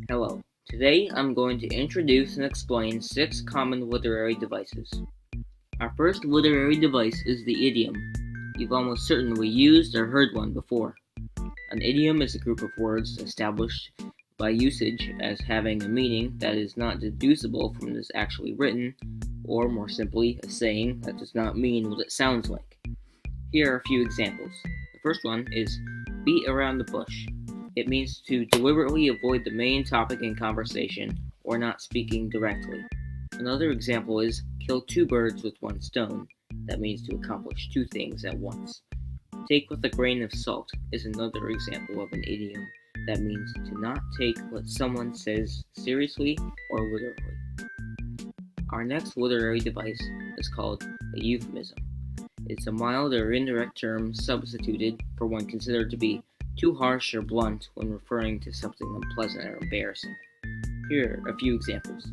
Hello. Today I'm going to introduce and explain 6 common literary devices. Our first literary device is the idiom. You've almost certainly used or heard one before. An idiom is a group of words established by usage as having a meaning that is not deducible from what is actually written, or more simply, a saying that does not mean what it sounds like. Here are a few examples. The first one is beat around the bush. It means to deliberately avoid the main topic in conversation or not speaking directly. Another example is kill 2 birds with 1 stone. That means to accomplish 2 things at once. Take with a grain of salt is another example of an idiom that means to not take what someone says seriously or literally. Our next literary device is called a euphemism. It's a mild or indirect term substituted for one considered to be too harsh or blunt when referring to something unpleasant or embarrassing. Here are a few examples.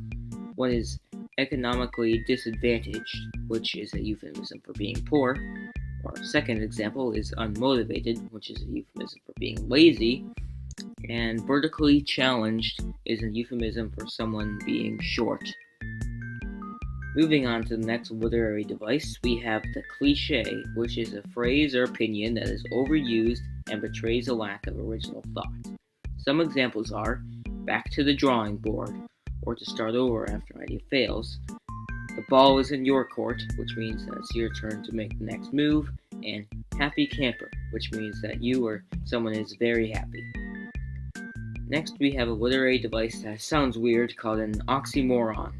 One is economically disadvantaged, which is a euphemism for being poor. Our second example is unmotivated, which is a euphemism for being lazy. And vertically challenged is a euphemism for someone being short. Moving on to the next literary device, we have the cliche, which is a phrase or opinion that is overused and betrays a lack of original thought. Some examples are back to the drawing board, or to start over after an idea fails. The ball is in your court, which means that it's your turn to make the next move, and happy camper, which means that you or someone is very happy. Next, we have a literary device that sounds weird called an oxymoron.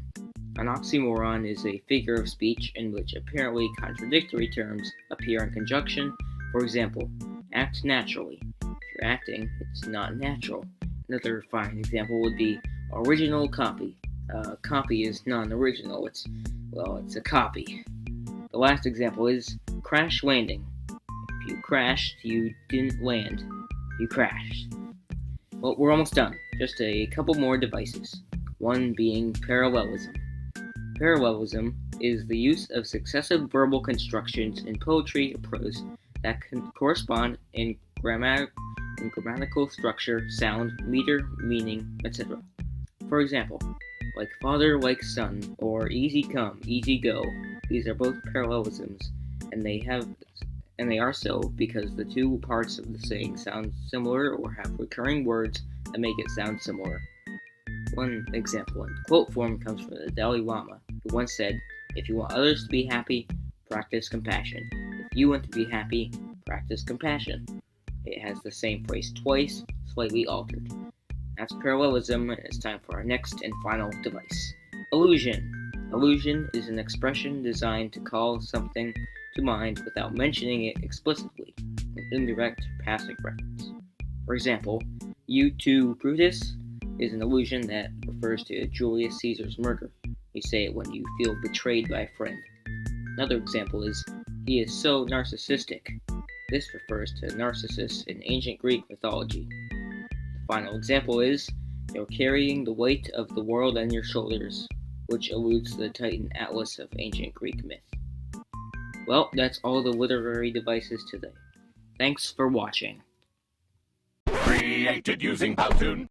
An oxymoron is a figure of speech in which apparently contradictory terms appear in conjunction. For example, act naturally. If you're acting, it's not natural. Another fine example would be original copy. Copy is non-original. It's a copy. The last example is crash landing. If you crashed, you didn't land. You crashed. Well, we're almost done. Just a couple more devices. One being parallelism. Parallelism is the use of successive verbal constructions in poetry or prose that can correspond in grammatical structure, sound, meter, meaning, etc. For example, like father, like son, or easy come, easy go. These are both parallelisms, and they are so because the two parts of the saying sound similar or have recurring words that make it sound similar. One example in quote form comes from the Dalai Lama, who once said, "If you want others to be happy, practice compassion. If you want to be happy, practice compassion." It has the same phrase twice, slightly altered. That's parallelism, and it's time for our next and final device. Allusion. Allusion is an expression designed to call something to mind without mentioning it explicitly, an indirect passive reference. For example, "You to Brutus" is an allusion that refers to Julius Caesar's murder. You say it when you feel betrayed by a friend. Another example is, "He is so narcissistic." This refers to Narcissus in ancient Greek mythology. The final example is, "You're carrying the weight of the world on your shoulders," which alludes to the Titan Atlas of ancient Greek myth. Well, that's all the literary devices today. Thanks for watching. Created using Powtoon.